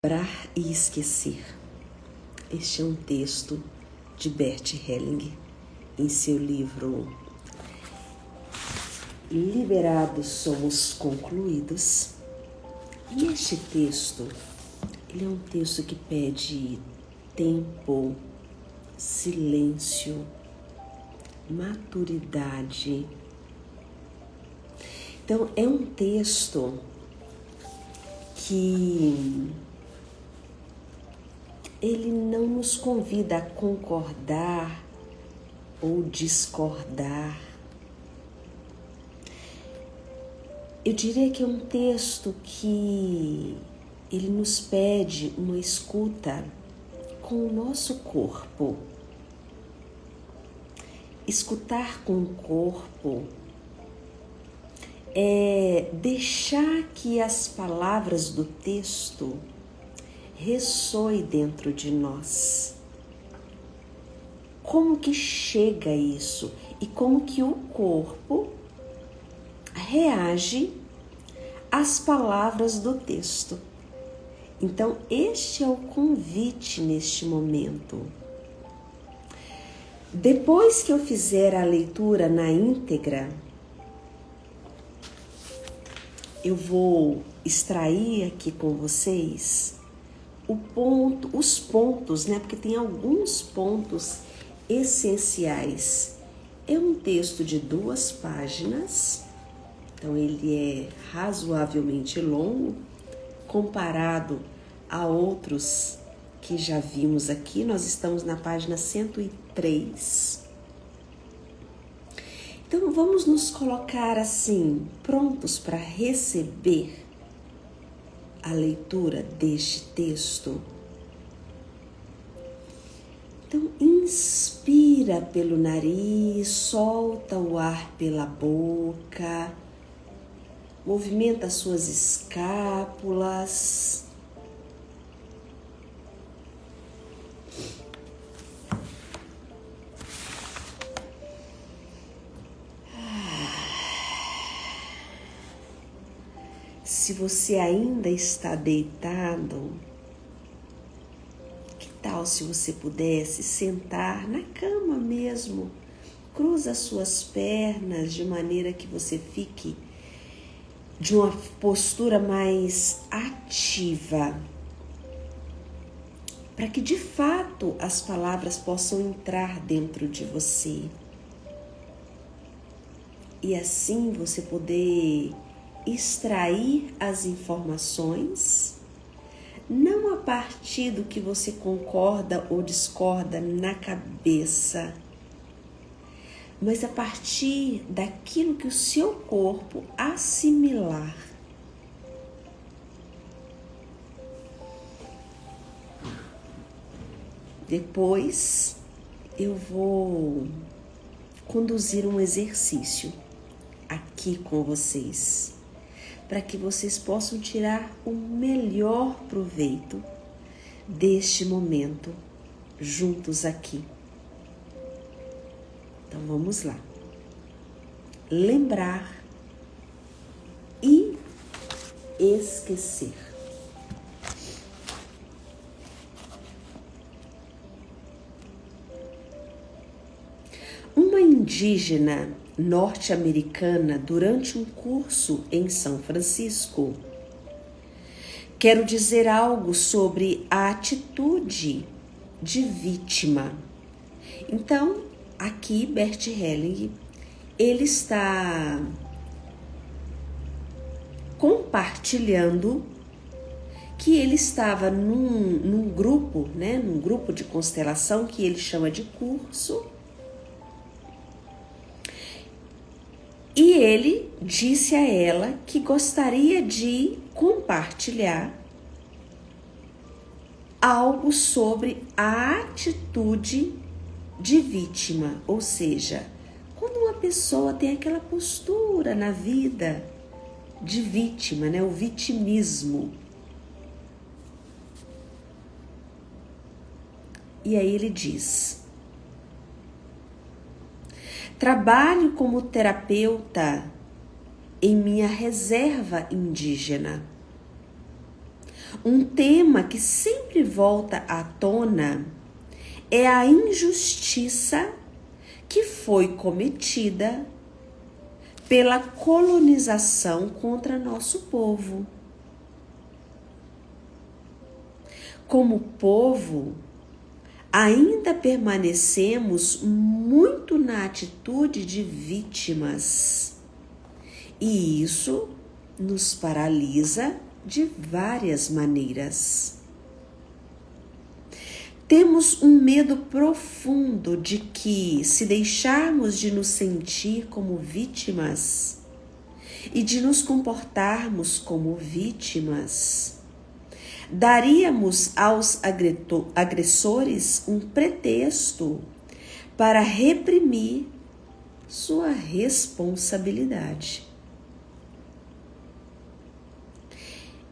Lembrar e esquecer. Este é um texto de Bert Hellinger em seu livro Liberados Somos Concluídos. E este texto, ele é um texto que pede tempo, silêncio, maturidade. Então, é um texto que ele não nos convida a concordar ou discordar. Eu diria que é um texto que ele nos pede uma escuta com o nosso corpo. Escutar com o corpo é deixar que as palavras do texto ressoem dentro de nós. Como que chega isso? E como que o corpo reage às palavras do texto? Então, este é o convite neste momento. Depois que eu fizer a leitura na íntegra, eu vou extrair aqui com vocês os pontos, né? Porque tem alguns pontos essenciais. É um texto de 2 páginas, então ele é razoavelmente longo comparado a outros que já vimos aqui. Nós estamos na página 103. Então vamos nos colocar assim, prontos para receber a leitura deste texto. Então, inspira pelo nariz, solta o ar pela boca, movimenta as suas escápulas. Se você ainda está deitado, que tal se você pudesse sentar na cama mesmo? Cruza as suas pernas de maneira que você fique de uma postura mais ativa, para que de fato as palavras possam entrar dentro de você. E assim você poder extrair as informações, não a partir do que você concorda ou discorda na cabeça, mas a partir daquilo que o seu corpo assimilar. Depois eu vou conduzir um exercício aqui com vocês, para que vocês possam tirar o melhor proveito deste momento juntos aqui. Então vamos lá. Lembrar e esquecer. Uma indígena norte-americana durante um curso em São Francisco. Quero dizer algo sobre a atitude de vítima. Então, aqui Bert Hellinger, ele está compartilhando que ele estava num grupo, né, num grupo de constelação que ele chama de curso. E ele disse a ela que gostaria de compartilhar algo sobre a atitude de vítima, ou seja, quando uma pessoa tem aquela postura na vida de vítima, né, o vitimismo. E aí ele diz: trabalho como terapeuta em minha reserva indígena, Um tema que sempre volta à tona é a injustiça que foi cometida pela colonização contra nosso povo. Como povo, ainda permanecemos muito na atitude de vítimas, e isso nos paralisa de várias maneiras. Temos um medo profundo de que, se deixarmos de nos sentir como vítimas e de nos comportarmos como vítimas, daríamos aos agressores um pretexto para reprimir sua responsabilidade.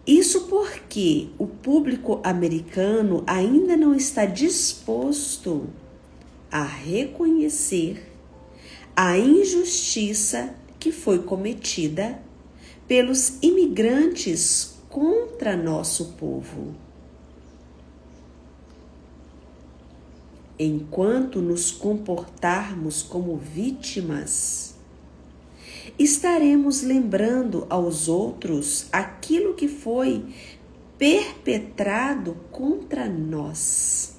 Isso porque o público americano ainda não está disposto a reconhecer a injustiça que foi cometida pelos imigrantes contra nosso povo. Enquanto nos comportarmos como vítimas, estaremos lembrando aos outros aquilo que foi perpetrado contra nós.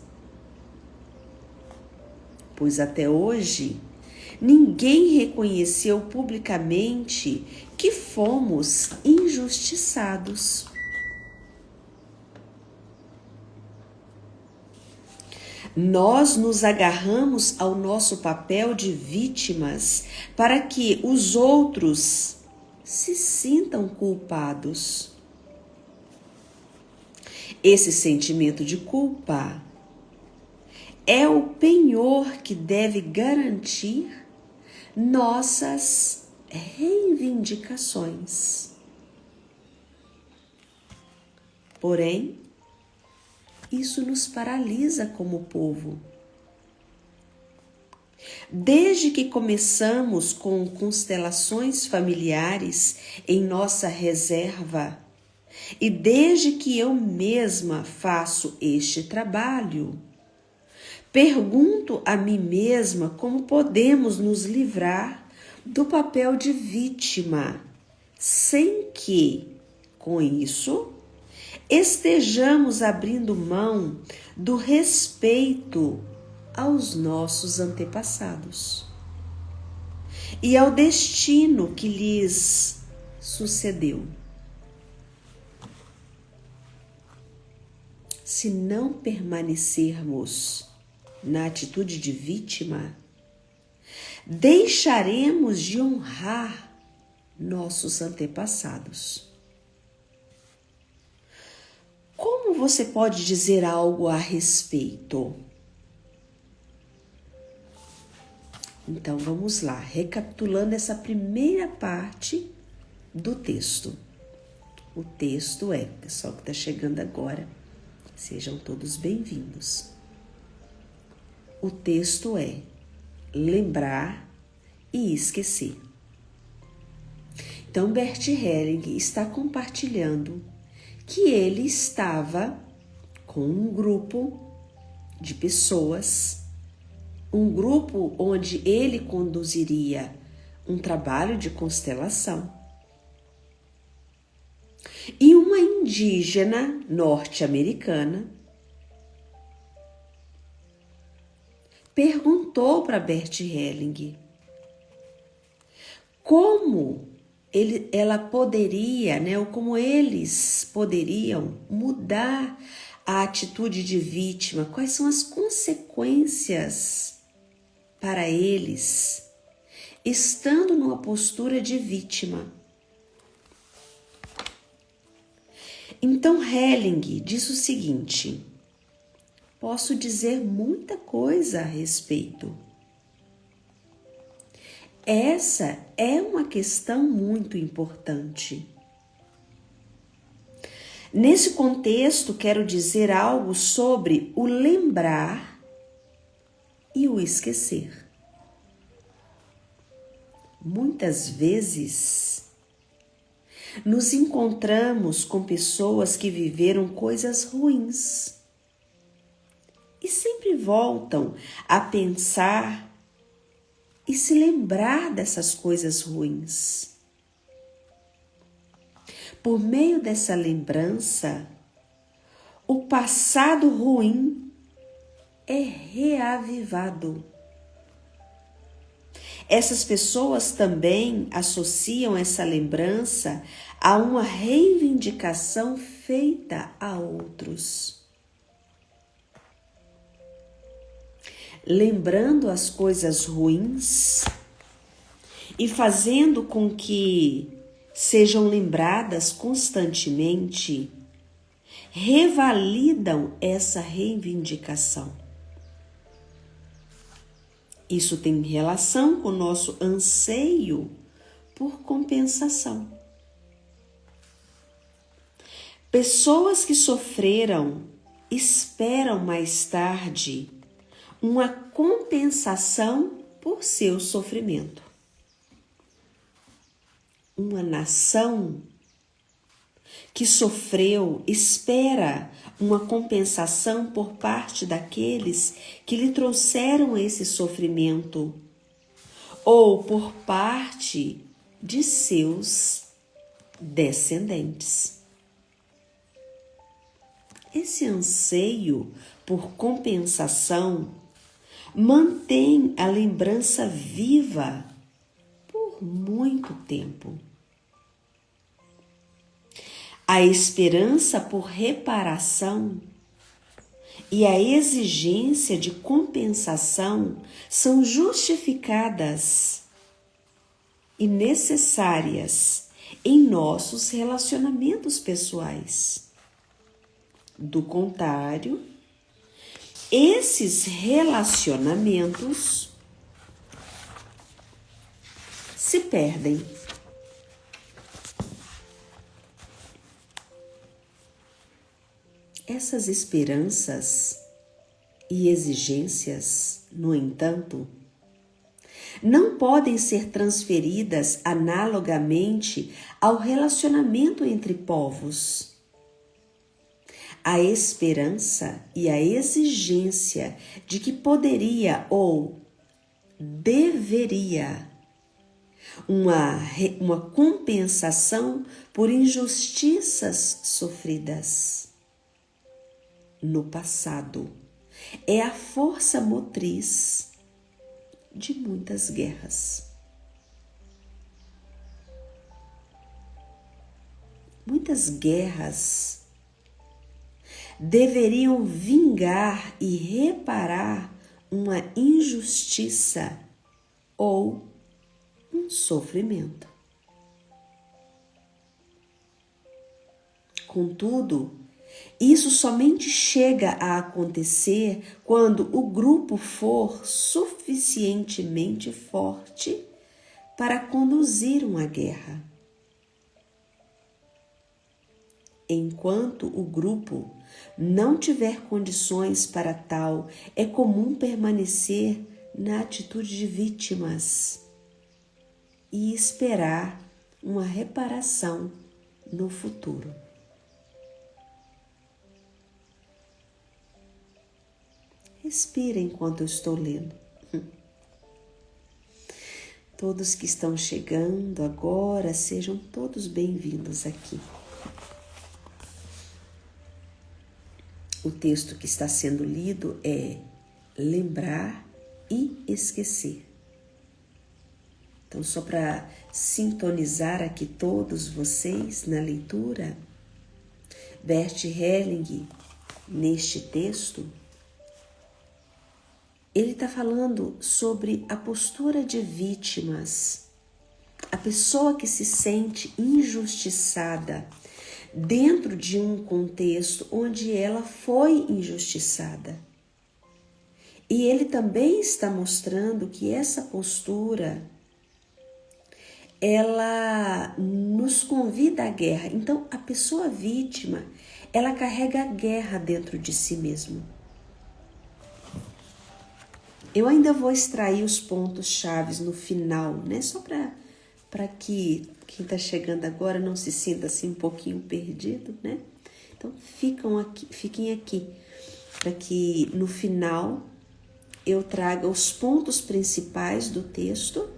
Pois até hoje, ninguém reconheceu publicamente que fomos injustiçados. Nós nos agarramos ao nosso papel de vítimas para que os outros se sintam culpados. Esse sentimento de culpa é o penhor que deve garantir nossas reivindicações. Porém, isso nos paralisa como povo. Desde que começamos com constelações familiares em nossa reserva, e desde que eu mesma faço este trabalho, pergunto a mim mesma como podemos nos livrar do papel de vítima, sem que, com isso, estejamos abrindo mão do respeito aos nossos antepassados e ao destino que lhes sucedeu. Se não permanecermos na atitude de vítima, deixaremos de honrar nossos antepassados. Como você pode dizer algo a respeito? Então vamos lá, recapitulando essa primeira parte do texto. O texto é, pessoal que está chegando agora, sejam todos bem-vindos. O texto é lembrar e esquecer. Então Bert Helling está compartilhando que ele estava com um grupo de pessoas, um grupo onde ele conduziria um trabalho de constelação. E uma indígena norte-americana perguntou para Bert Helling como ela poderia, ou como eles poderiam mudar a atitude de vítima, quais são as consequências para eles, estando numa postura de vítima. Então Helling diz o seguinte: posso dizer muita coisa a respeito. Essa é uma questão muito importante. Nesse contexto, quero dizer algo sobre o lembrar e o esquecer. Muitas vezes, nos encontramos com pessoas que viveram coisas ruins e sempre voltam a pensar e se lembrar dessas coisas ruins. Por meio dessa lembrança, o passado ruim é reavivado. Essas pessoas também associam essa lembrança a uma reivindicação feita a outros. Lembrando as coisas ruins e fazendo com que sejam lembradas constantemente, revalidam essa reivindicação. Isso tem relação com o nosso anseio por compensação. Pessoas que sofreram esperam mais tarde uma compensação por seu sofrimento. Uma nação que sofreu espera uma compensação por parte daqueles que lhe trouxeram esse sofrimento, ou por parte de seus descendentes. Esse anseio por compensação mantém a lembrança viva por muito tempo. A esperança por reparação e a exigência de compensação são justificadas e necessárias em nossos relacionamentos pessoais. Do contrário, esses relacionamentos se perdem. Essas esperanças e exigências, no entanto, não podem ser transferidas analogamente ao relacionamento entre povos. A esperança e a exigência de que poderia ou deveria uma compensação por injustiças sofridas no passado é a força motriz de muitas guerras. Muitas guerras deveriam vingar e reparar uma injustiça ou um sofrimento. Contudo, isso somente chega a acontecer quando o grupo for suficientemente forte para conduzir uma guerra. Enquanto o grupo não tiver condições para tal, é comum permanecer na atitude de vítimas e esperar uma reparação no futuro. Respira enquanto eu estou lendo. Todos que estão chegando agora, sejam todos bem-vindos aqui. O texto que está sendo lido é Lembrar e Esquecer. Então, só para sintonizar aqui todos vocês na leitura, Bert Helling, neste texto, ele está falando sobre a postura de vítimas, a pessoa que se sente injustiçada dentro de um contexto onde ela foi injustiçada. E ele também está mostrando que essa postura, ela nos convida à guerra. Então, a pessoa vítima, ela carrega a guerra dentro de si mesma. Eu ainda vou extrair os pontos chaves no final, né? Só para que quem está chegando agora não se sinta assim um pouquinho perdido, né? Então fiquem aqui, para que no final eu traga os pontos principais do texto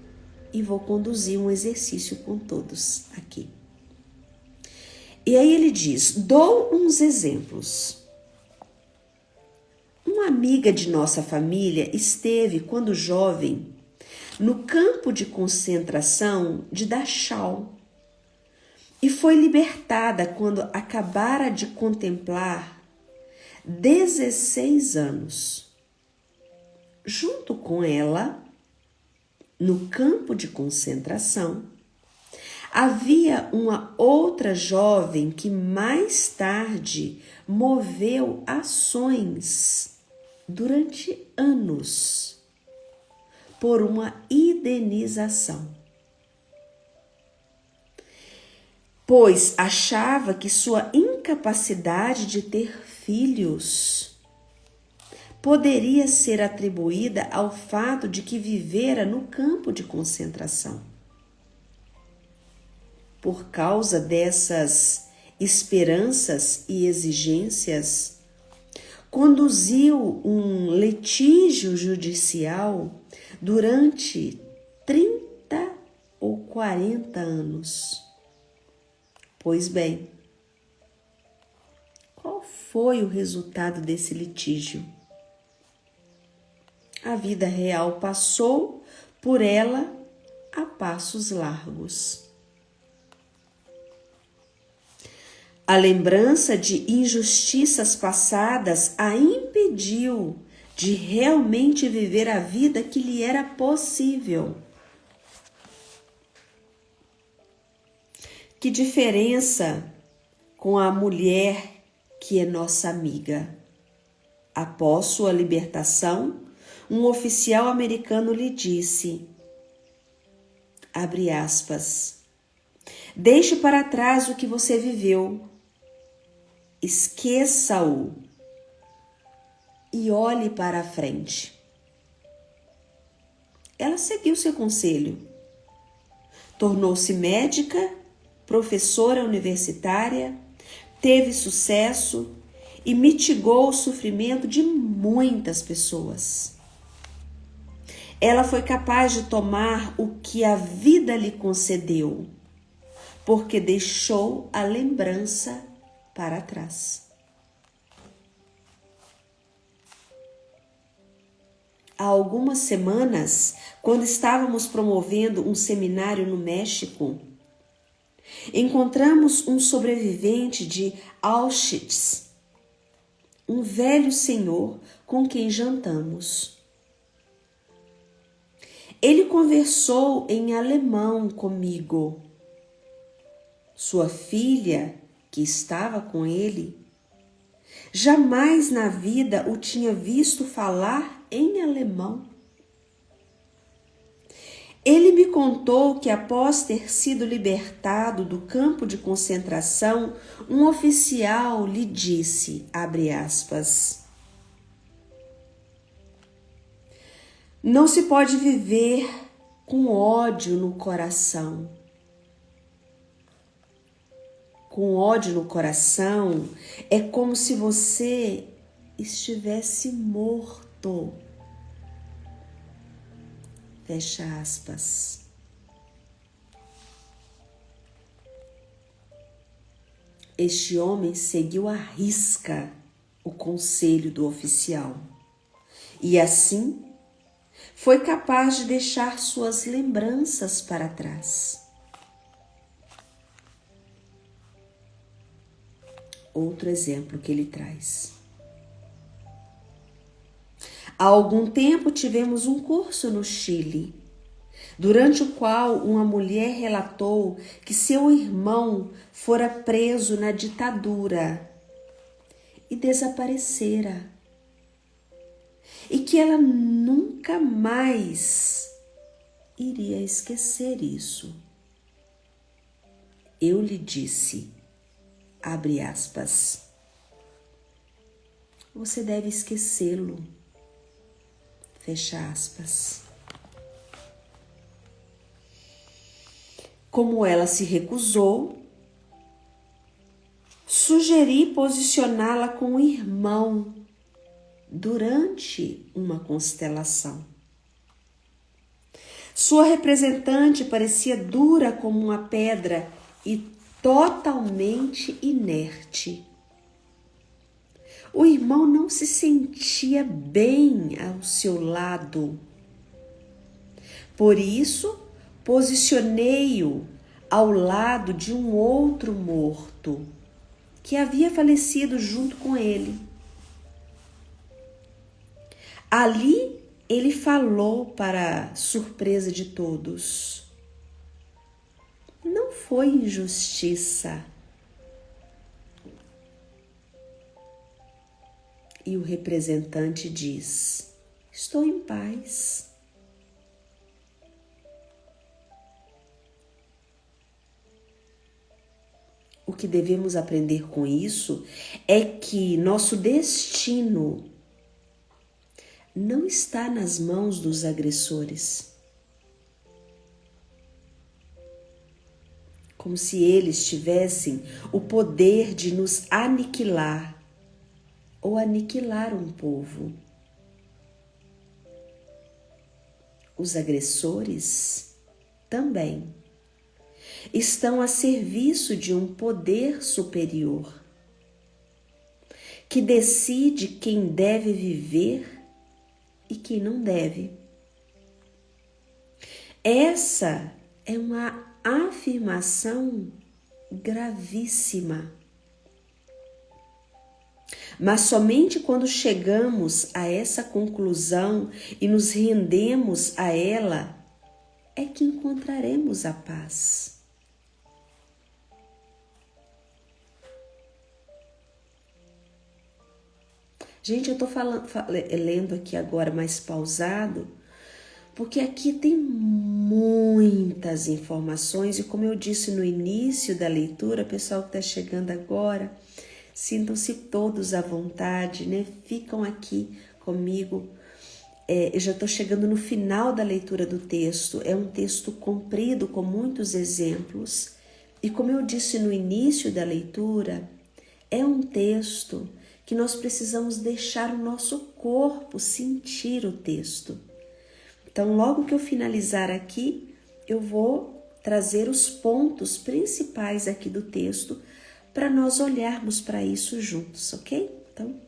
e vou conduzir um exercício com todos aqui. E aí ele diz, dou uns exemplos. Uma amiga de nossa família esteve, quando jovem, no campo de concentração de Dachau e foi libertada quando acabara de contemplar 16 anos. Junto com ela, no campo de concentração, havia uma outra jovem que mais tarde moveu ações durante anos por uma indenização, pois achava que sua incapacidade de ter filhos poderia ser atribuída ao fato de que vivera no campo de concentração. Por causa dessas esperanças e exigências, conduziu um litígio judicial durante 30 ou 40 anos. Pois bem, qual foi o resultado desse litígio? A vida real passou por ela a passos largos. A lembrança de injustiças passadas a impediu de realmente viver a vida que lhe era possível. Que diferença com a mulher que é nossa amiga. Após sua libertação, um oficial americano lhe disse, abre aspas, deixe para trás o que você viveu, esqueça-o e olhe para a frente. Ela seguiu seu conselho. Tornou-se médica, professora universitária, teve sucesso e mitigou o sofrimento de muitas pessoas. Ela foi capaz de tomar o que a vida lhe concedeu, porque deixou a lembrança para trás. Há algumas semanas, quando estávamos promovendo um seminário no México, encontramos um sobrevivente de Auschwitz, um velho senhor com quem jantamos. Ele conversou em alemão comigo. Sua filha, que estava com ele, jamais na vida o tinha visto falar em alemão. Ele me contou que após ter sido libertado do campo de concentração, um oficial lhe disse, abre aspas, não se pode viver com ódio no coração. Com ódio no coração é como se você estivesse morto. Fecha aspas. Este homem seguiu à risca o conselho do oficial e assim foi capaz de deixar suas lembranças para trás. Outro exemplo que ele traz. Há algum tempo tivemos um curso no Chile, durante o qual uma mulher relatou que seu irmão fora preso na ditadura e desaparecera, e que ela nunca mais iria esquecer isso. Eu lhe disse, abre aspas, você deve esquecê-lo, fecha aspas. Como ela se recusou, sugeri posicioná-la com o irmão durante uma constelação. Sua representante parecia dura como uma pedra e totalmente inerte. O irmão não se sentia bem ao seu lado. Por isso, posicionei-o ao lado de um outro morto que havia falecido junto com ele. Ali ele falou para surpresa de todos: não foi injustiça. E o representante diz: estou em paz. O que devemos aprender com isso é que nosso destino não está nas mãos dos agressores. Como se eles tivessem o poder de nos aniquilar ou aniquilar um povo. Os agressores também estão a serviço de um poder superior que decide quem deve viver e quem não deve. Essa é uma afirmação gravíssima. Mas somente quando chegamos a essa conclusão e nos rendemos a ela, é que encontraremos a paz. Gente, eu estou lendo aqui agora mais pausado, porque aqui tem muitas informações e como eu disse no início da leitura, pessoal que está chegando agora, sintam-se todos à vontade, né? Ficam aqui comigo. Eu já estou chegando no final da leitura do texto. É um texto comprido com muitos exemplos e como eu disse no início da leitura, é um texto que nós precisamos deixar o nosso corpo sentir o texto. Então, logo que eu finalizar aqui, eu vou trazer os pontos principais aqui do texto para nós olharmos para isso juntos, ok? Então,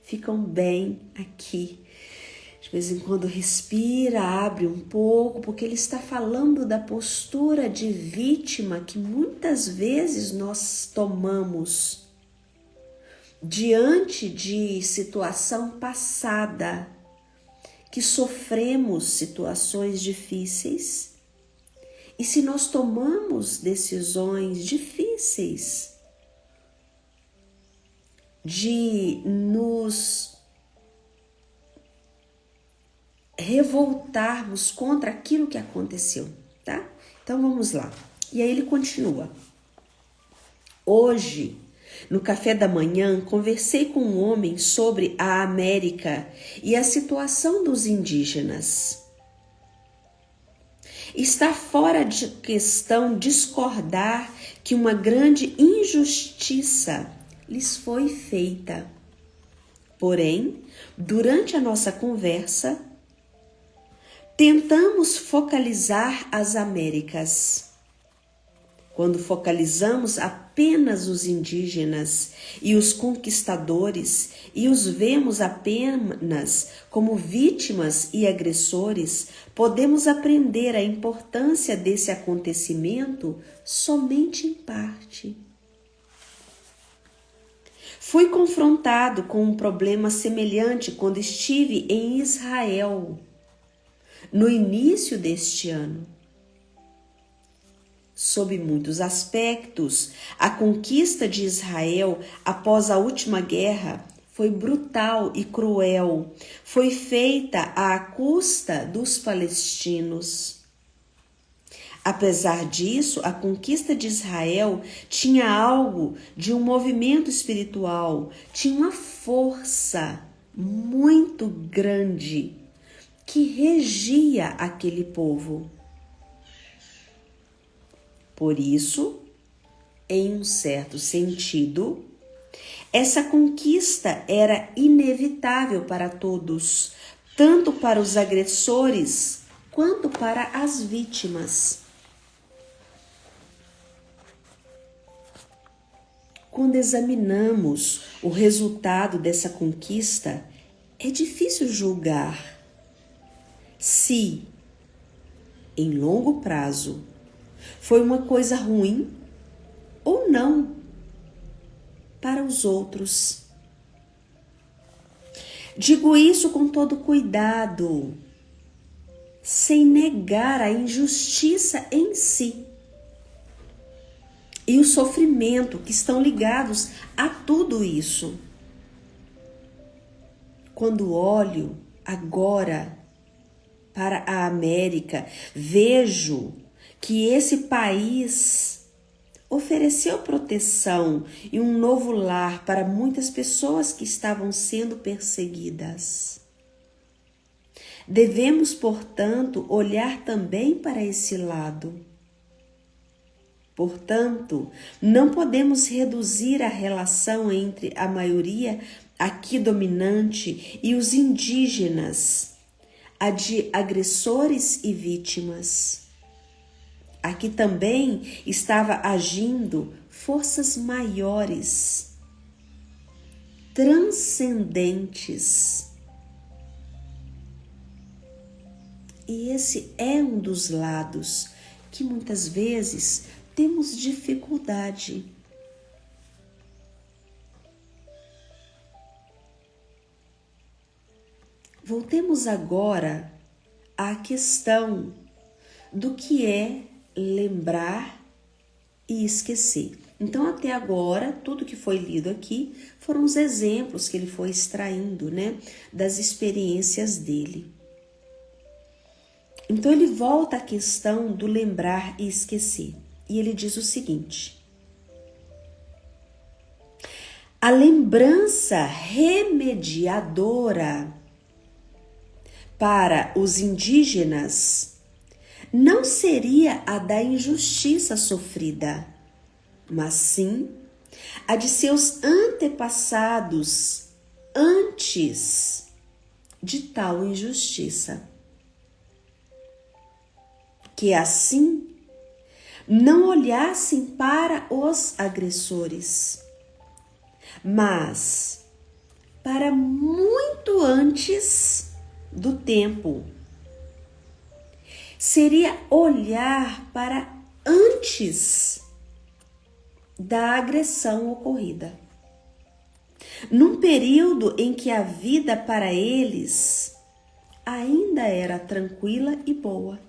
ficam bem aqui. De vez em quando respira, abre um pouco, porque ele está falando da postura de vítima que muitas vezes nós tomamos diante de situação passada, que sofremos situações difíceis, e se nós tomamos decisões difíceis de nos revoltarmos contra aquilo que aconteceu, tá? Então vamos lá. E aí ele continua. Hoje, no café da manhã, conversei com um homem sobre a América e a situação dos indígenas. Está fora de questão discordar que uma grande injustiça lhes foi feita. Porém, durante a nossa conversa, tentamos focalizar as Américas. Quando focalizamos apenas os indígenas e os conquistadores e os vemos apenas como vítimas e agressores, podemos aprender a importância desse acontecimento somente em parte. Fui confrontado com um problema semelhante quando estive em Israel, no início deste ano. Sob muitos aspectos, a conquista de Israel após a última guerra foi brutal e cruel. Foi feita à custa dos palestinos. Apesar disso, a conquista de Israel tinha algo de um movimento espiritual, tinha uma força muito grande que regia aquele povo. Por isso, em um certo sentido, essa conquista era inevitável para todos, tanto para os agressores quanto para as vítimas. Quando examinamos o resultado dessa conquista, é difícil julgar se, em longo prazo, foi uma coisa ruim ou não para os outros. Digo isso com todo cuidado, sem negar a injustiça em si e o sofrimento que estão ligados a tudo isso. Quando olho agora para a América, vejo que esse país ofereceu proteção e um novo lar para muitas pessoas que estavam sendo perseguidas. Devemos, portanto, olhar também para esse lado. Portanto, não podemos reduzir a relação entre a maioria aqui dominante e os indígenas, a de agressores e vítimas. Aqui também estava agindo forças maiores, transcendentes. E esse é um dos lados que muitas vezes temos dificuldade. Voltemos agora à questão do que é lembrar e esquecer. Então, até agora, tudo que foi lido aqui foram os exemplos que ele foi extraindo, das experiências dele. Então, ele volta à questão do lembrar e esquecer. E ele diz o seguinte: a lembrança remediadora para os indígenas não seria a da injustiça sofrida, mas sim a de seus antepassados antes de tal injustiça. Que assim não olhassem para os agressores, mas para muito antes do tempo. Seria olhar para antes da agressão ocorrida, num período em que a vida para eles ainda era tranquila e boa.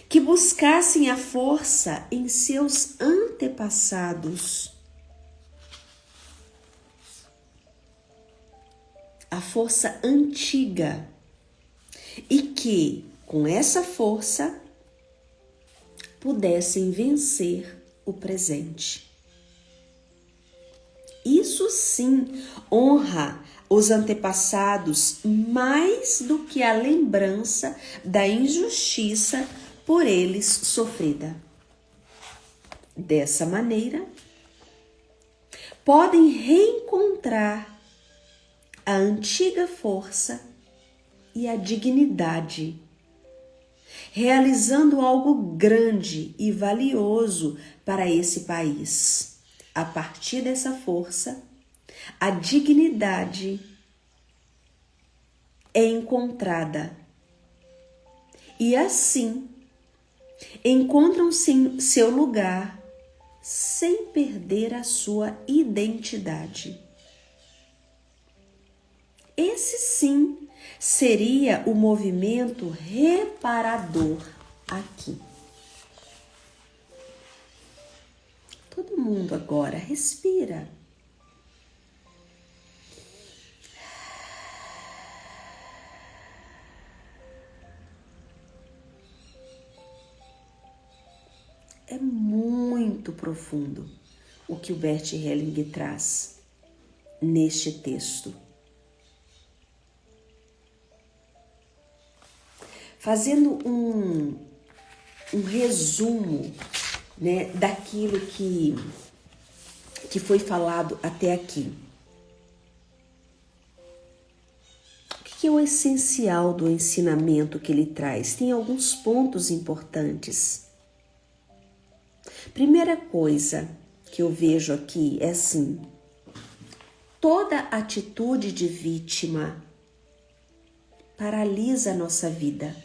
Que buscassem a força em seus antepassados, a força antiga, e que, com essa força, pudessem vencer o presente. Isso sim honra os antepassados mais do que a lembrança da injustiça por eles sofrida. Dessa maneira, podem reencontrar a antiga força e a dignidade, realizando algo grande e valioso para esse país. A partir dessa força, a dignidade é encontrada e assim encontram seu lugar sem perder a sua identidade. Esse sim seria o movimento reparador aqui. Todo mundo agora respira. É muito profundo o que o Bert Helling traz neste texto. Fazendo um um resumo, né, daquilo que foi falado até aqui. O que é o essencial do ensinamento que ele traz? Tem alguns pontos importantes. Primeira coisa que eu vejo aqui é assim: toda atitude de vítima paralisa a nossa vida.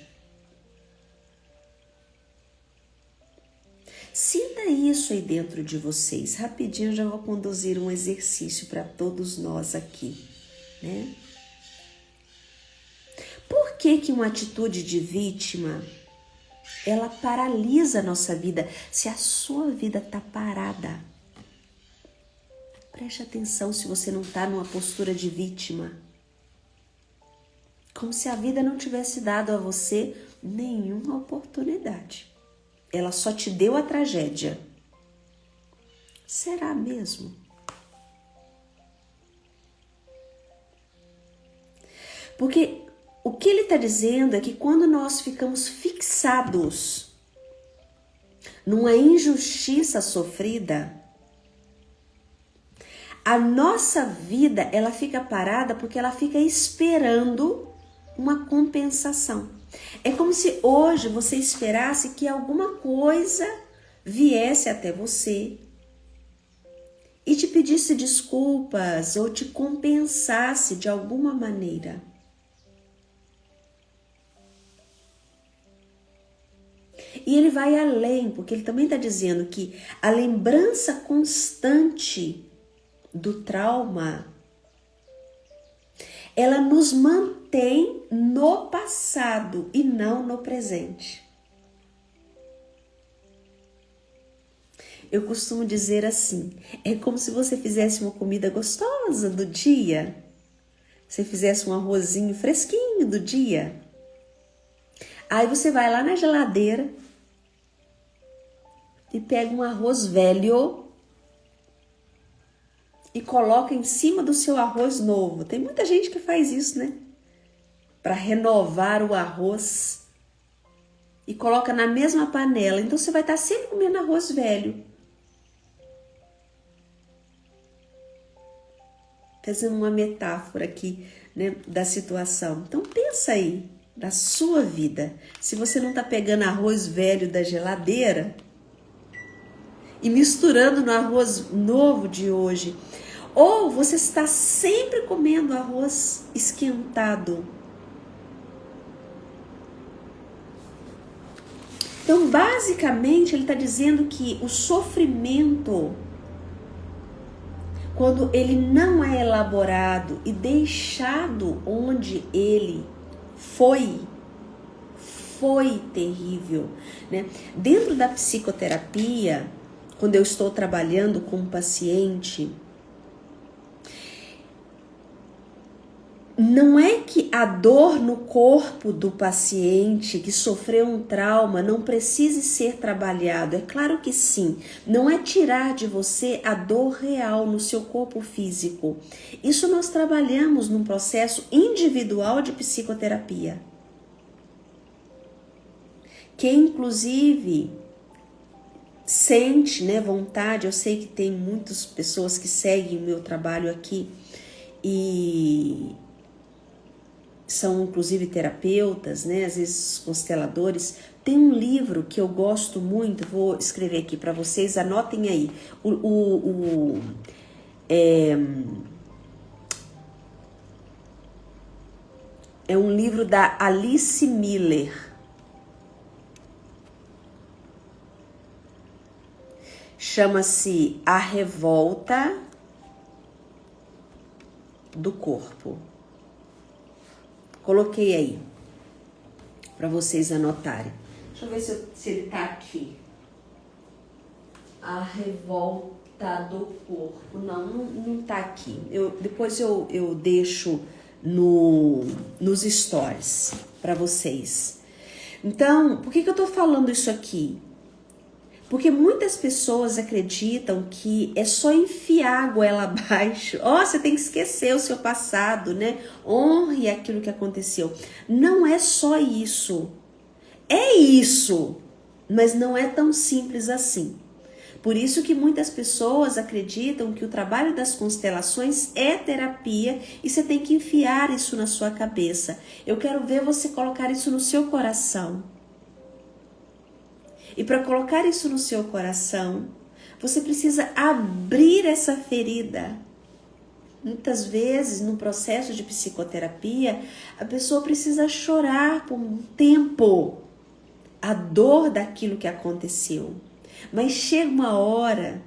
Sinta isso aí dentro de vocês. Rapidinho eu já vou conduzir um exercício para todos nós aqui, né? Por que uma atitude de vítima, ela paralisa a nossa vida? Se a sua vida está parada, preste atenção se você não está numa postura de vítima. Como se a vida não tivesse dado a você nenhuma oportunidade. Ela só te deu a tragédia. Será mesmo? Porque o que ele está dizendo é que quando nós ficamos fixados numa injustiça sofrida, a nossa vida, ela fica parada porque ela fica esperando uma compensação. É como se hoje você esperasse que alguma coisa viesse até você e te pedisse desculpas ou te compensasse de alguma maneira. E ele vai além, porque ele também está dizendo que a lembrança constante do trauma, ela nos mantém no passado e não no presente. Eu costumo dizer assim, é como se você fizesse uma comida gostosa do dia, você fizesse um arrozinho fresquinho do dia, aí você vai lá na geladeira e pega um arroz velho e coloca em cima do seu arroz novo. Tem muita gente que faz isso, né? Para renovar o arroz e coloca na mesma panela. Então você vai estar sempre comendo arroz velho. Fazendo uma metáfora aqui, né, da situação. Então pensa aí, da sua vida. Se você não está pegando arroz velho da geladeira e misturando no arroz novo de hoje, ou você está sempre comendo arroz esquentado. Então, basicamente, ele está dizendo que o sofrimento, quando ele não é elaborado e deixado onde ele foi terrível, né? Dentro da psicoterapia, quando eu estou trabalhando com um paciente, não é que a dor no corpo do paciente que sofreu um trauma não precise ser trabalhado. É claro que sim. Não é tirar de você a dor real no seu corpo físico. Isso nós trabalhamos num processo individual de psicoterapia. Quem, inclusive, sente, né, vontade, eu sei que tem muitas pessoas que seguem o meu trabalho aqui e são inclusive terapeutas, né, às vezes consteladores. Tem um livro que eu gosto muito, vou escrever aqui para vocês, anotem aí. É um livro da Alice Miller. Chama-se A Revolta do Corpo. Coloquei aí para vocês anotarem. Deixa eu ver se ele tá aqui. A Revolta do Corpo. Não tá aqui. Depois eu deixo nos stories para vocês. Então, por que eu tô falando isso aqui? Porque muitas pessoas acreditam que é só enfiar a goela abaixo. Você tem que esquecer o seu passado, né? Honre aquilo que aconteceu. Não é só isso. É isso. Mas não é tão simples assim. Por isso que muitas pessoas acreditam que o trabalho das constelações é terapia e você tem que enfiar isso na sua cabeça. Eu quero ver você colocar isso no seu coração. E para colocar isso no seu coração, você precisa abrir essa ferida. Muitas vezes, no processo de psicoterapia, a pessoa precisa chorar por um tempo a dor daquilo que aconteceu. Mas chega uma hora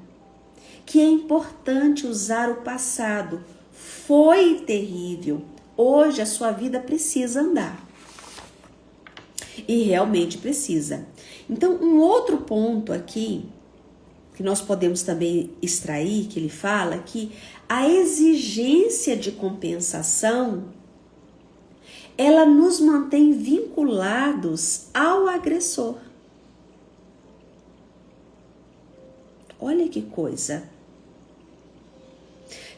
que é importante usar o passado. Foi terrível. Hoje a sua vida precisa andar. E realmente precisa. Então, um outro ponto aqui, que nós podemos também extrair, que ele fala, que a exigência de compensação, ela nos mantém vinculados ao agressor. Olha que coisa.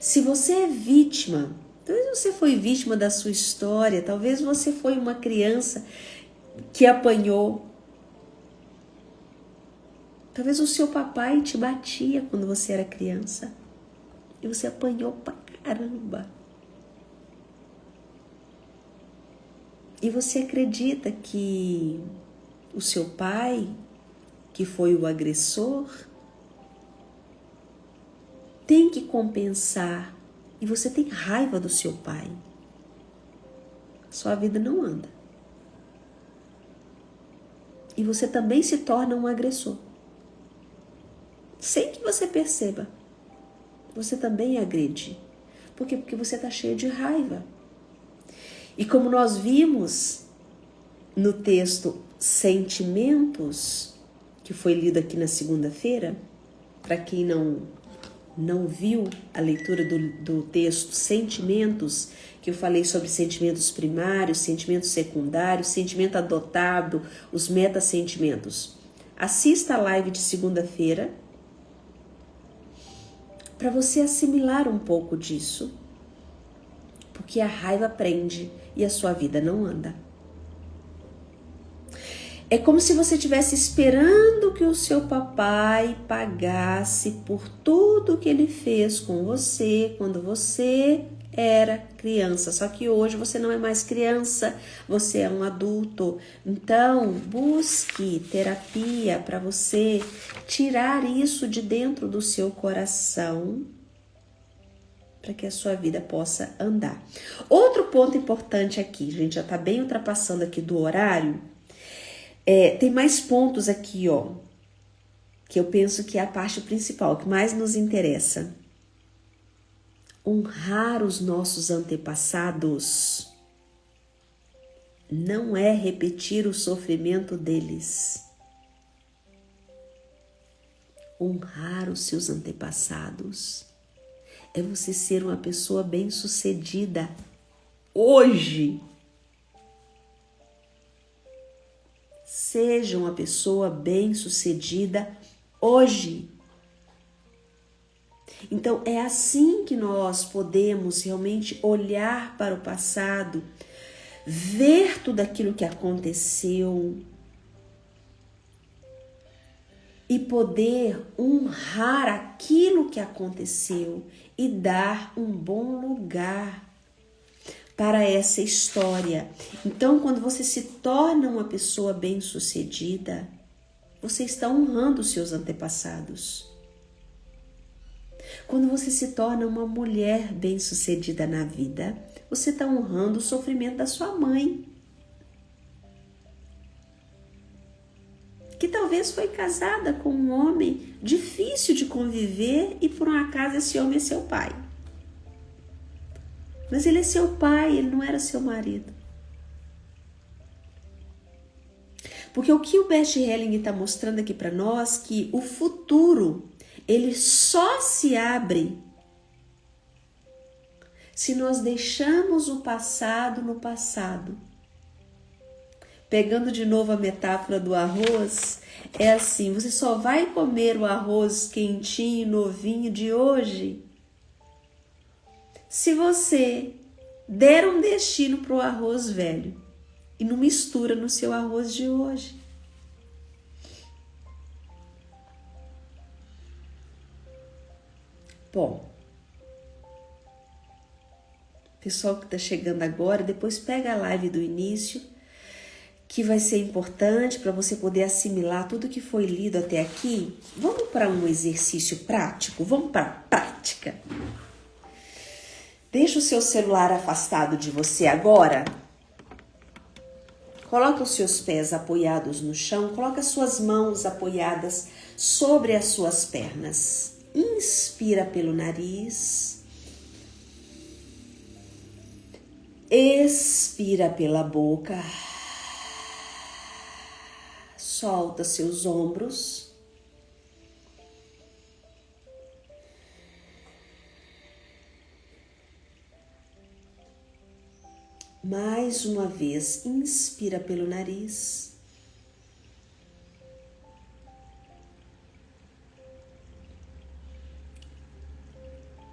Se você é vítima, talvez você foi vítima da sua história, talvez você foi uma criança que apanhou. Talvez o seu papai te batia quando você era criança e você apanhou pra caramba. E você acredita que o seu pai, que foi o agressor, tem que compensar e você tem raiva do seu pai. Sua vida não anda. E você também se torna um agressor. Sem que você perceba. Você também agride. Por quê? Porque você está cheio de raiva. E como nós vimos no texto Sentimentos, que foi lido aqui na segunda-feira, para quem não viu a leitura do texto Sentimentos, que eu falei sobre sentimentos primários, sentimentos secundários, sentimento adotado, os metasentimentos. Assista a live de segunda-feira para você assimilar um pouco disso, porque a raiva prende e a sua vida não anda. É como se você estivesse esperando que o seu papai pagasse por tudo que ele fez com você quando você era criança. Só que hoje você não é mais criança, você é um adulto. Então, busque terapia para você tirar isso de dentro do seu coração, para que a sua vida possa andar. Outro ponto importante aqui, a gente já está bem ultrapassando aqui do horário. Tem mais pontos aqui, ó, que eu penso que é a parte principal, que mais nos interessa. Honrar os nossos antepassados não é repetir o sofrimento deles. Honrar os seus antepassados é você ser uma pessoa bem-sucedida hoje. Seja uma pessoa bem-sucedida hoje. Então, é assim que nós podemos realmente olhar para o passado, ver tudo aquilo que aconteceu e poder honrar aquilo que aconteceu e dar um bom lugar para essa história. Então, quando você se torna uma pessoa bem-sucedida, você está honrando os seus antepassados. Quando você se torna uma mulher bem-sucedida na vida, você está honrando o sofrimento da sua mãe, que talvez foi casada com um homem difícil de conviver e por um acaso esse homem é seu pai. Mas ele é seu pai, ele não era seu marido. Porque o que o Bert Helling está mostrando aqui para nós, que o futuro, ele só se abre se nós deixamos o passado no passado. Pegando de novo a metáfora do arroz, é assim, você só vai comer o arroz quentinho, novinho de hoje, se você der um destino para o arroz velho e não mistura no seu arroz de hoje. Bom, pessoal que está chegando agora, depois pega a live do início, que vai ser importante para você poder assimilar tudo que foi lido até aqui. Vamos para um exercício prático? Vamos para a prática? Deixa o seu celular afastado de você agora. Coloca os seus pés apoiados no chão, coloca as suas mãos apoiadas sobre as suas pernas. Inspira pelo nariz. Expira pela boca. Solta seus ombros. Mais uma vez, inspira pelo nariz.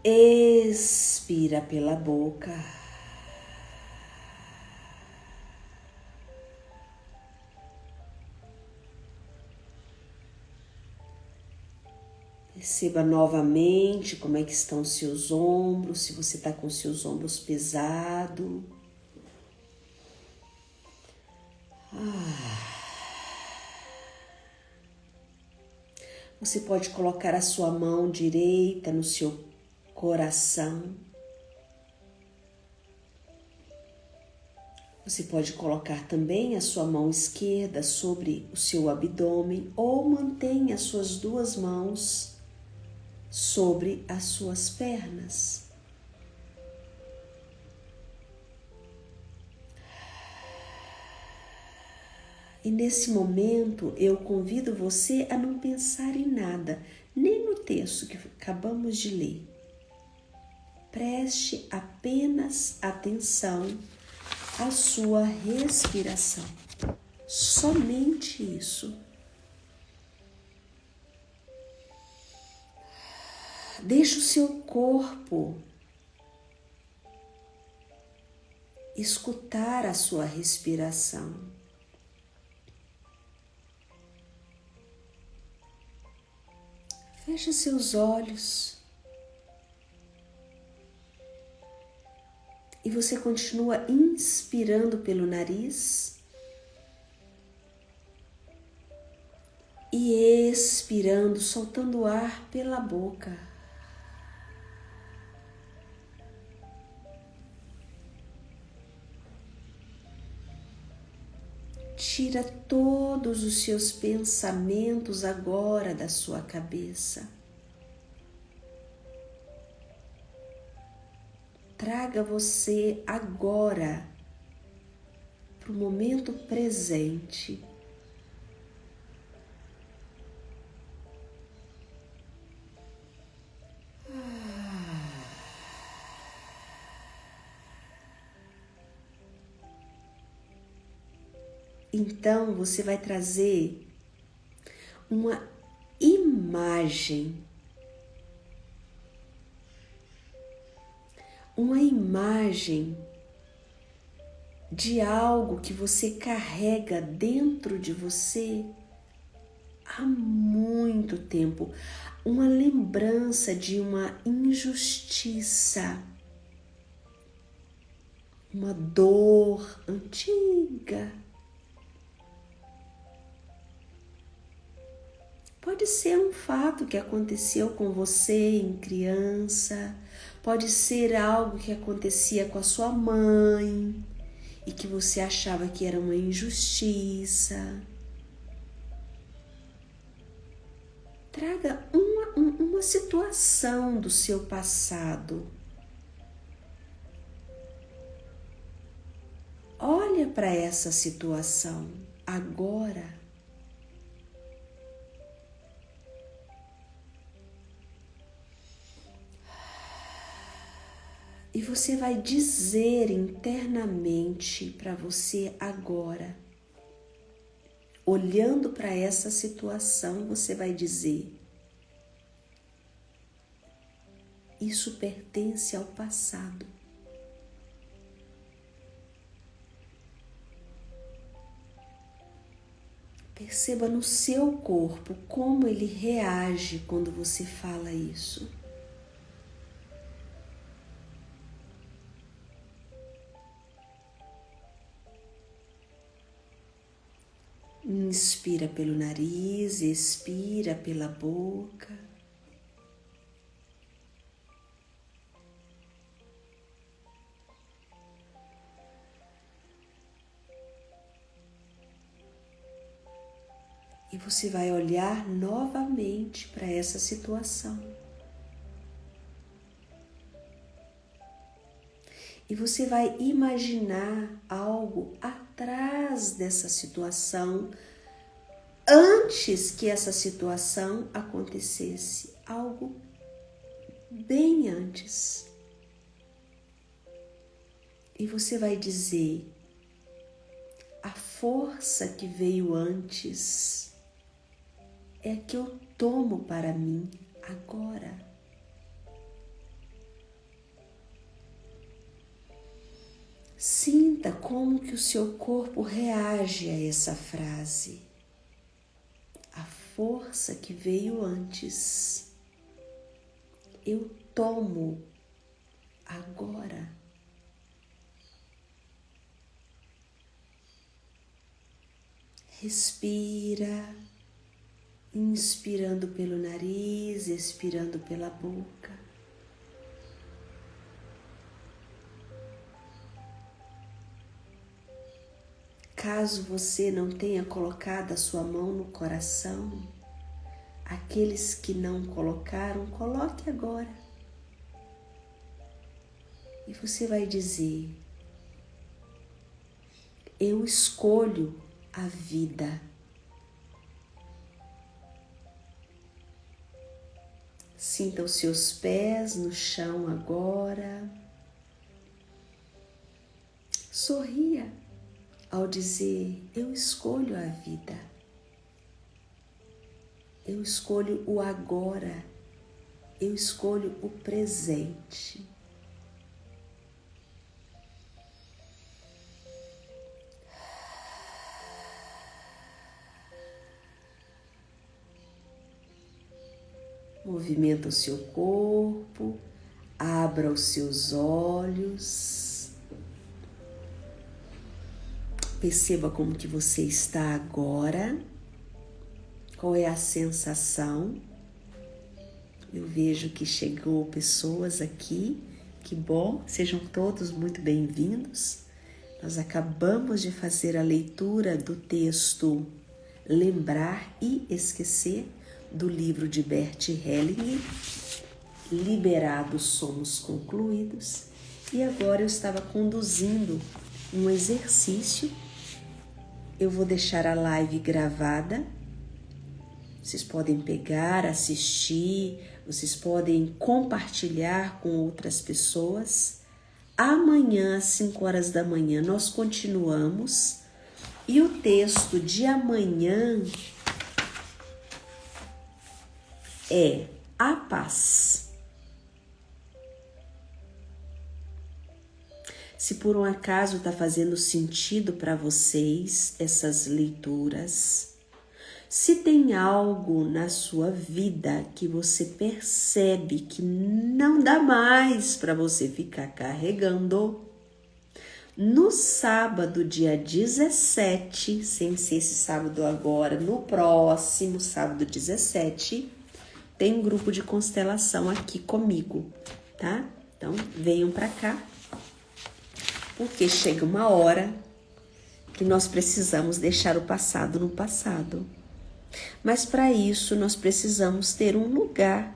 Expira pela boca. Perceba novamente como é que estão os seus ombros, se você está com os seus ombros pesados. Você pode colocar a sua mão direita no seu coração. Você pode colocar também a sua mão esquerda sobre o seu abdômen ou mantenha as suas duas mãos sobre as suas pernas. E nesse momento eu convido você a não pensar em nada, nem no texto que acabamos de ler. Preste apenas atenção à sua respiração. Somente isso. Deixe o seu corpo escutar a sua respiração. Feche seus olhos e você continua inspirando pelo nariz e expirando, soltando o ar pela boca. Tira todos os seus pensamentos agora da sua cabeça. Traga você agora para o momento presente. Então você vai trazer uma imagem de algo que você carrega dentro de você há muito tempo, uma lembrança de uma injustiça, uma dor antiga. Pode ser um fato que aconteceu com você em criança, pode ser algo que acontecia com a sua mãe e que você achava que era uma injustiça. Traga uma situação do seu passado. Olha para essa situação agora. E você vai dizer internamente para você agora, olhando para essa situação, você vai dizer: isso pertence ao passado. Perceba no seu corpo como ele reage quando você fala isso. Inspira pelo nariz, expira pela boca. E você vai olhar novamente para essa situação. E você vai imaginar algo atrás dessa situação, antes que essa situação acontecesse. Algo bem antes. E você vai dizer: a força que veio antes é a que eu tomo para mim agora. Sinta como que o seu corpo reage a essa frase. A força que veio antes, eu tomo agora. Respira, inspirando pelo nariz, expirando pela boca. Caso você não tenha colocado a sua mão no coração, aqueles que não colocaram, coloque agora. E você vai dizer: eu escolho a vida. Sinta os seus pés no chão agora. Sorria ao dizer: eu escolho a vida. Eu escolho o agora. Eu escolho o presente. Movimenta o seu corpo, abra os seus olhos. Perceba como que você está agora. Qual é a sensação? Eu vejo que chegou pessoas aqui. Que bom, sejam todos muito bem-vindos. Nós acabamos de fazer a leitura do texto Lembrar e Esquecer, do livro de Bert Hellinger, Liberados Somos Concluídos. E agora eu estava conduzindo um exercício. Eu vou deixar a live gravada. Vocês podem pegar, assistir, vocês podem compartilhar com outras pessoas. Amanhã, às 5 horas da manhã, nós continuamos. E o texto de amanhã é a paz. Se por um acaso está fazendo sentido para vocês essas leituras, se tem algo na sua vida que você percebe que não dá mais para você ficar carregando, no sábado, dia 17, sem ser esse sábado agora, no próximo sábado 17, tem um grupo de constelação aqui comigo, tá? Então, venham para cá, porque chega uma hora que nós precisamos deixar o passado no passado. Mas para isso, nós precisamos ter um lugar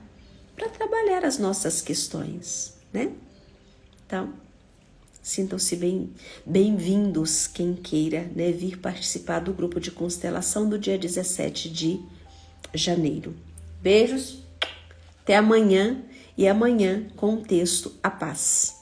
para trabalhar as nossas questões, né? Então, sintam-se bem-vindos quem queira, né, vir participar do grupo de constelação do dia 17 de janeiro. Beijos, até amanhã, e amanhã com o texto A Paz.